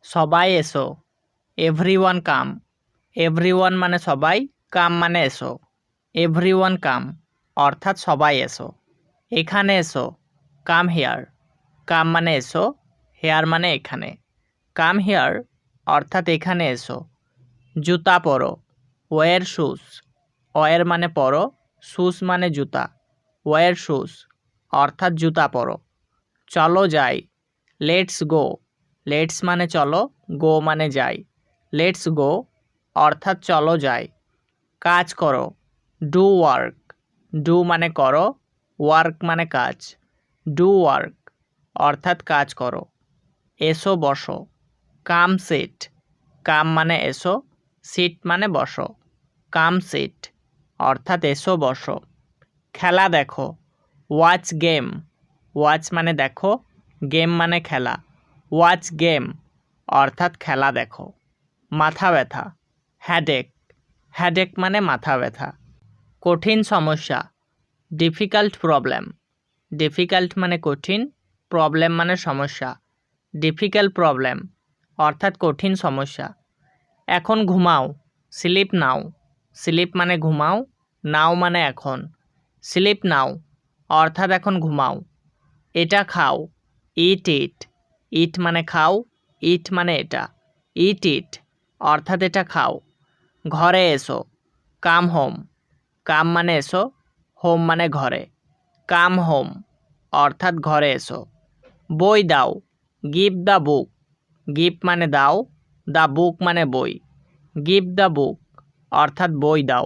সবাই এসো, এভরিওয়ান কাম। এভরিওয়ান মানে সবাই, কাম মানে এসো। এভরিওয়ান কাম অর্থাৎ সবাই এসো। এখানে এসো, কাম হেয়ার। কাম মানে এসো, হেয়ার মানে এখানে। কাম হেয়ার অর্থাৎ এখানে এসো। জুতা পরো, ওয়ার শুজ। ওয়ার মানে পরো, শুজ মানে জুতা। ওয়ার শুজ অর্থাৎ জুতা পরো। চলো যাই, লেটস গো। লেটস মানে চলো, গো মানে যাই। লেটস গো অর্থাৎ চলো যাই। কাজ করো, ডু ওয়ার্ক। ডু মানে করো, ওয়ার্ক মানে কাজ। ডু ওয়ার্ক অর্থাৎ কাজ করো। এসো বসো, কাম সিট। কাম মানে এসো, সিট মানে বসো। কাম সিট অর্থাৎ এসো বসো। খেলা দেখো, ওয়াচ গেম। ওয়াচ মানে দেখো, গেম মানে খেলা। ওয়াচ গেম অর্থাৎ খেলা দেখো। মাথা ব্যথা, হ্যাডেক। হ্যাডেক মানে মাথা ব্যথা। কঠিন সমস্যা, ডিফিকাল্ট প্রবলেম। ডিফিকাল্ট মানে কঠিন, প্রবলেম মানে সমস্যা। ডিফিকাল্ট প্রবলেম অর্থাৎ কঠিন সমস্যা। এখন ঘুমাও, স্লিপ নাও। স্লিপ মানে ঘুমাও, নাও মানে এখন। স্লিপ নাও অর্থাৎ এখন ঘুমাও। এটা খাও, ইট ইট। ইট মানে খাও, ইট মানে এটা। ইট ইট অর্থাৎ এটা খাও। ঘরে এসো, কাম হোম। কাম মানে এসো, হোম মানে ঘরে। কাম হোম অর্থাৎ ঘরে এসো। বই দাও, গিভ দ্য বুক। গিভ মানে দাও, দ্য বুক মানে বই। গিভ দ্য বুক অর্থাৎ বই দাও।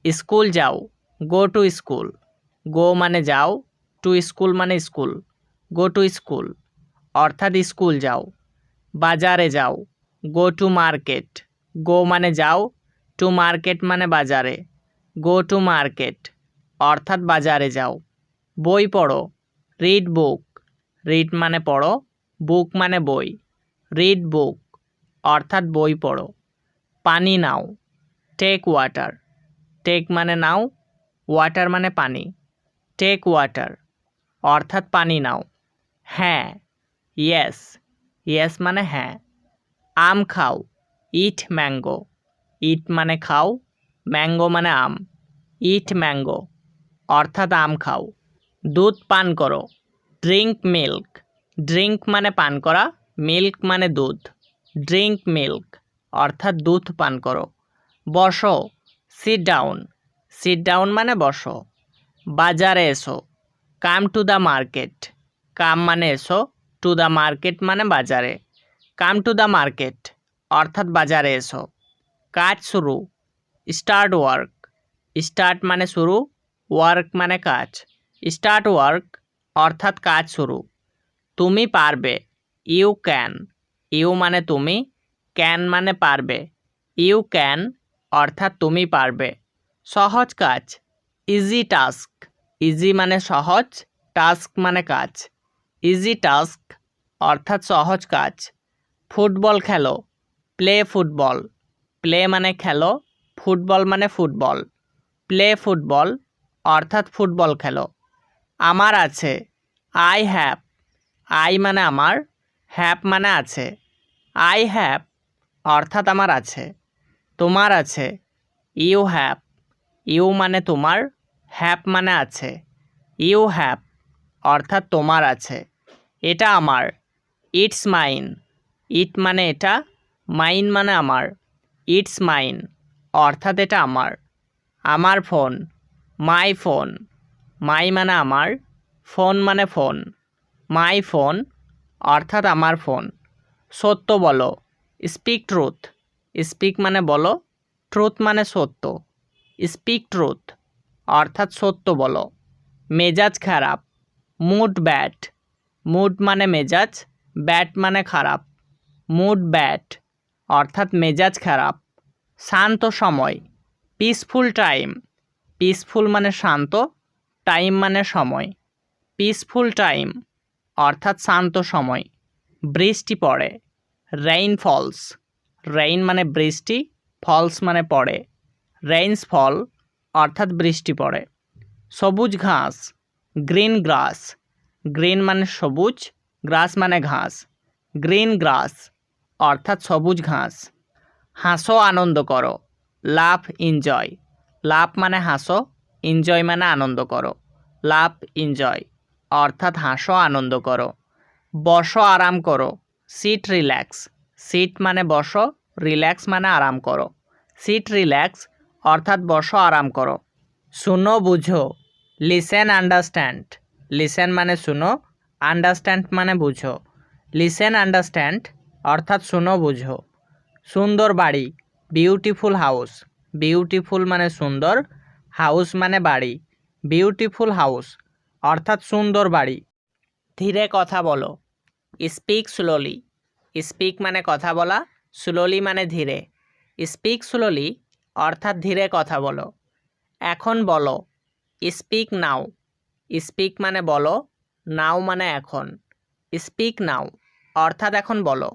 স্কুল যাও, গো টু স্কুল। গো মানে যাও, টু স্কুল মানে স্কুল। গো টু স্কুল অর্থাৎ স্কুল যাও। বাজারে যাও, গো টু মার্কেট। গো মানে যাও, টু মার্কেট মানে বাজারে। গো টু মার্কেট অর্থাৎ বাজারে যাও। বই পড়ো, রিড বুক। রিড মানে পড়ো, বুক মানে বই। রিড বুক অর্থাৎ বই পড়ো। পানি নাও, টেক ওয়াটার। টেক মানে নাও, ওয়াটার মানে পানি। টেক ওয়াটার অর্থাৎ পানি নাও। হ্যাঁ, ইয়েস। ইয়েস মানে হ্যাঁ। আম খাও, ইট ম্যাঙ্গো। ইট মানে খাও, ম্যাঙ্গো মানে আম। ইট ম্যাঙ্গো অর্থাৎ আম খাও। দুধ পান করো, ড্রিঙ্ক মিল্ক। ড্রিঙ্ক মানে পান করা, মিল্ক মানে দুধ। ড্রিঙ্ক মিল্ক অর্থাৎ দুধ পান করো। বসো, সিট ডাউন। সিট ডাউন মানে বসো। বাজারে এসো, কাম টু দ্য মার্কেট। কাম মানে এসো, টু দ্য মার্কেট মানে বাজারে। কাম টু দ্য মার্কেট অর্থাৎ বাজারে এসো। কাজ শুরু, স্টার্ট ওয়ার্ক। স্টার্ট মানে শুরু, ওয়ার্ক মানে কাজ। স্টার্ট ওয়ার্ক অর্থাৎ কাজ শুরু। তুমি পারবে, ইউ ক্যান। ইউ মানে তুমি, ক্যান মানে পারবে। ইউ ক্যান অর্থাৎ তুমি পারবে। সহজ কাজ, ইজি টাস্ক। ইজি মানে সহজ, টাস্ক মানে কাজ। ইজি টাস্ক অর্থাৎ সহজ কাজ। ফুটবল খেলো, প্লে ফুটবল। প্লে মানে খেলো, ফুটবল মানে ফুটবল। প্লে ফুটবল অর্থাৎ ফুটবল খেলো। আমার আছে, আই হ্যাভ। আই মানে আমার, হ্যাভ মানে আছে। আই হ্যাভ অর্থাৎ আমার আছে। তোমার আছে, ইউ হ্যাভ। ইউ মানে তোমার, হ্যাভ মানে আছে। ইউ হ্যাভ অর্থাৎ তোমার আছে। এটা আমার, ইটস মাইন। ইট মানে এটা, মাইন মানে আমার। ইটস মাইন অর্থাৎ এটা আমার। আমার ফোন, মাই ফোন। মাই মানে আমার, ফোন মানে ফোন। মাই ফোন অর্থাৎ আমার ফোন। সত্য বলো, স্পিক ট্রুথ। স্পিক মানে বলো, ট্রুথ মানে সত্য। স্পিক ট্রুথ অর্থাৎ সত্য বলো। মেজাজ খারাপ, মুড ব্যাড। মুড মানে মেজাজ, ব্যাড মানে খারাপ। মুড ব্যাড অর্থাৎ মেজাজ খারাপ। শান্ত সময়, পিসফুল টাইম। পিসফুল মানে শান্ত, টাইম মানে সময়। পিসফুল টাইম অর্থাৎ শান্ত সময়। বৃষ্টি পড়ে, রেইন ফলস। রেইন মানে বৃষ্টি, ফলস মানে পড়ে। রেইনস ফল অর্থাৎ বৃষ্টি পড়ে। সবুজ ঘাস, গ্রিন গ্রাস। গ্রিন মানে সবুজ, গ্রাস মানে ঘাস। গ্রিন গ্রাস অর্থাৎ সবুজ ঘাস। হাসো আনন্দ করো, লাভ এনজয়। লাভ মানে হাসো, এনজয় মানে আনন্দ করো। লাভ এনজয় অর্থাৎ হাসো আনন্দ করো। বসো আরাম করো, সিট রিল্যাক্স। সিট মানে বসো, রিল্যাক্স মানে আরাম করো। সিট রিল্যাক্স অর্থাৎ বসো আরাম করো। শুনো বুঝো, লিসেন আন্ডারস্ট্যান্ড। লিসেন মানে শুনো, আন্ডারস্ট্যান্ড মানে বুঝো। লিসেন আন্ডারস্ট্যান্ড অর্থাৎ শুনো বুঝো। সুন্দর বাড়ি, বিউটিফুল হাউস। বিউটিফুল মানে সুন্দর, হাউস মানে বাড়ি। বিউটিফুল হাউস অর্থাৎ সুন্দর বাড়ি। ধীরে কথা বলো, স্পিক স্লোলি। স্পিক মানে কথা বলা, স্লোলি মানে ধীরে। স্পিক স্লোলি অর্থাৎ ধীরে কথা বলো। এখন বলো, স্পিক নাও। স্পিক মানে বলো, নাও মানে এখন। স্পিক নাও অর্থাৎ এখন বলো।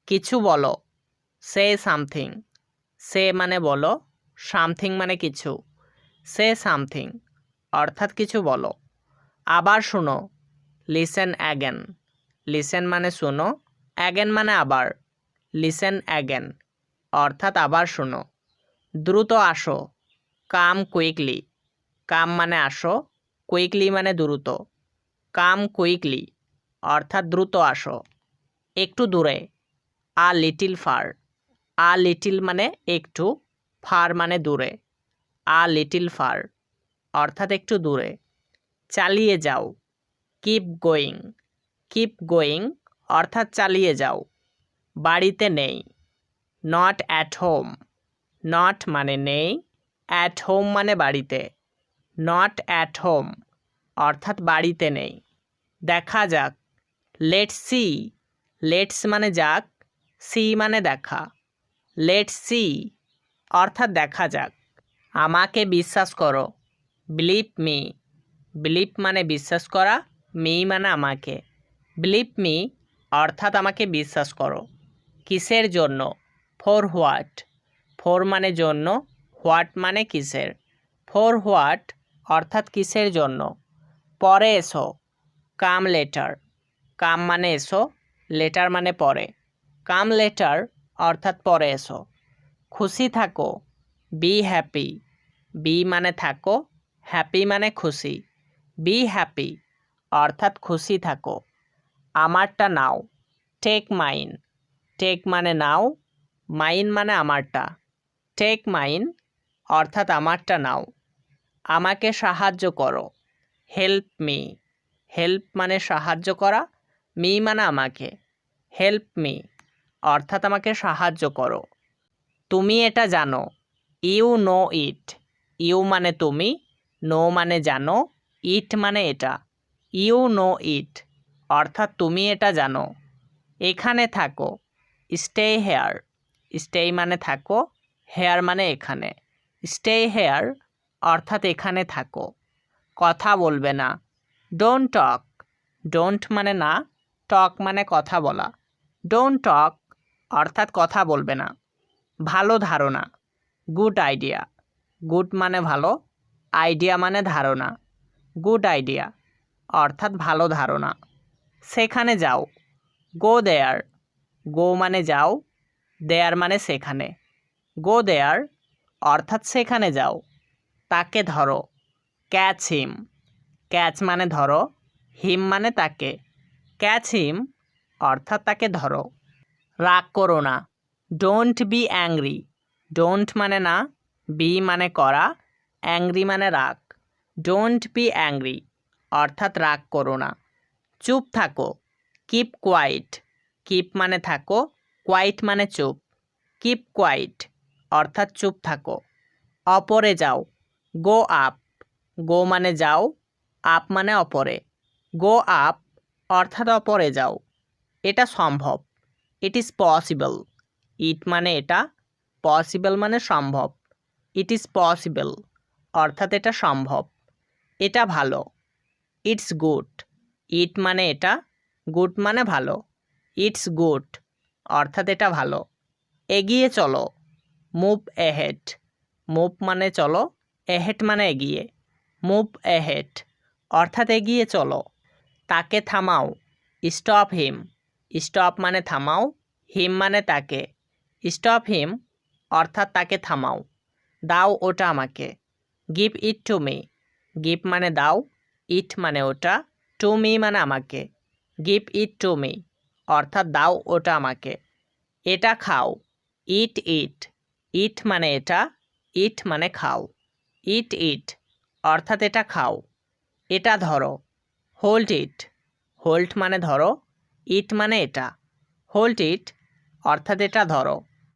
কিছু বলো, সে সামথিং। সে মানে বলো, সামথিং মানে কিছু। সে সামথিং অর্থাৎ কিছু বলো। আবার শোনো, লিসেন অ্যাগেন। লিসেন মানে শোনো, অ্যাগেন মানে আবার। লিসেন অ্যাগেন অর্থাৎ আবার শোনো। দ্রুত আসো, কাম কুইকলি। কাম মানে আসো, কুইকলি মানে দ্রুত। কাম কুইকলি অর্থাৎ দ্রুত আসো। একটু দূরে, a little far. A little মানে একটু, ফার মানে দূরে। আ লিটিল ফার অর্থাৎ একটু দূরে। চালিয়ে যাও, কিপ গোয়িং। কিপ গোয়িং অর্থাৎ চালিয়ে যাও। বাড়িতে নেই, নট অ্যাট হোম। নট মানে নেই, অ্যাট হোম মানে বাড়িতে। নট অ্যাট হোম অর্থাৎ বাড়িতে নেই। দেখা যাক, লেটস সি। লেটস মানে যাক, সি মানে দেখা। লেটস সি অর্থাৎ দেখা যাক। আমাকে বিশ্বাস করো, বিলিভ মি। বিলিভ মানে বিশ্বাস করা, মি মানে আমাকে। বিলিভ মি অর্থাৎ আমাকে বিশ্বাস করো। কিসের জন্য, ফর হোয়াট। ফর মানে জন্য, হোয়াট মানে কিসের। ফর হোয়াট অর্থাৎ কিসের জন্য। পরে এসো, কাম লেটার। কাম মানে এসো, লেটার মানে পরে। কাম লেটার অর্থাৎ পরে এসো। খুশি থাকো, বি হ্যাপি। বি মানে থাকো, হ্যাপি মানে খুশি। বি হ্যাপি অর্থাৎ খুশি থাকো। আমারটা নাও, টেক মাইন। টেক মানে নাও, মাইন মানে আমারটা। টেক মাইন অর্থাৎ আমারটা নাও। আমাকে সাহায্য করো, হেল্প মি। হেল্প মানে সাহায্য করা, মি মানে আমাকে। হেল্প মি অর্থাৎ আমাকে সাহায্য করো। তুমি এটা জানো, ইউ নো ইট। ইউ মানে তুমি, নো মানে জানো, ইট মানে এটা। ইউ নো ইট অর্থাৎ তুমি এটা জানো। এখানে থাকো, স্টে হেয়ার। স্টে মানে থাকো, হেয়ার মানে এখানে। স্টে হেয়ার অর্থাৎ এখানে থাকো। কথা বলবে না, ডোন্ট টক। ডোন্ট মানে না, টক মানে কথা বলা। ডোন্ট টক অর্থাৎ কথা বলবে না। ভালো ধারণা, গুড আইডিয়া। গুড মানে ভালো, আইডিয়া মানে ধারণা। গুড আইডিয়া অর্থাৎ ভালো ধারণা। সেখানে যাও, গো দেয়ার। গো মানে যাও, দেয়ার মানে সেখানে। গো দেয়ার অর্থাৎ সেখানে যাও। তাকে ধরো, ক্যাচ হিম। ক্যাচ মানে ধরো, হিম মানে তাকে। ক্যাচ হিম অর্থাৎ তাকে ধরো। রাগ করো না, ডোন্ট বি অ্যাংরি। ডোন্ট মানে না, বি মানে করা, অ্যাংরি মানে রাগ। ডোন্ট বি অ্যাংরি অর্থাৎ রাগ করো না। চুপ থাকো, কিপ কোয়াইট। কিপ মানে থাকো, কোয়াইট মানে চুপ। কিপ কোয়াইট অর্থাৎ চুপ থাকো। অপরে যাও, গো আপ। গো মানে যাও, আপ মানে অপরে। গো আপ অর্থাৎ অপরে যাও। এটা সম্ভব, ইট ইজ পসিবল। ইট মানে এটা, পসিবল মানে সম্ভব। ইট ইজ পসিবল অর্থাৎ এটা সম্ভব। এটা ভালো, ইটস গুড। ইট মানে এটা, গুড মানে ভালো। ইটস গুড অর্থাৎ এটা ভালো। এগিয়ে চলো, মুভ এহেড। মুভ মানে চলো, এহেড মানে এগিয়ে। মুভ এহেড অর্থাৎ এগিয়ে চলো। তাকে থামাও, স্টপ হিম। স্টপ মানে থামাও, হিম মানে তাকে। স্টপ হিম অর্থাৎ তাকে থামাও। দাও ওটা আমাকে। Give it to me. Give মানে দাও, ইট মানে ওটা, টু মি মানে আমাকে। গিভ ইট টু মি অর্থাৎ দাও ওটা আমাকে। এটা খাও। ইট ইট। ইট মানে এটা, ইট মানে খাও। ইট ইট অর্থাৎ এটা খাও। এটা ধরো। Hold it. হোল্ড মানে ধরো, ইট মানে এটা। হোল্ড ইট অর্থাৎ এটা ধরো।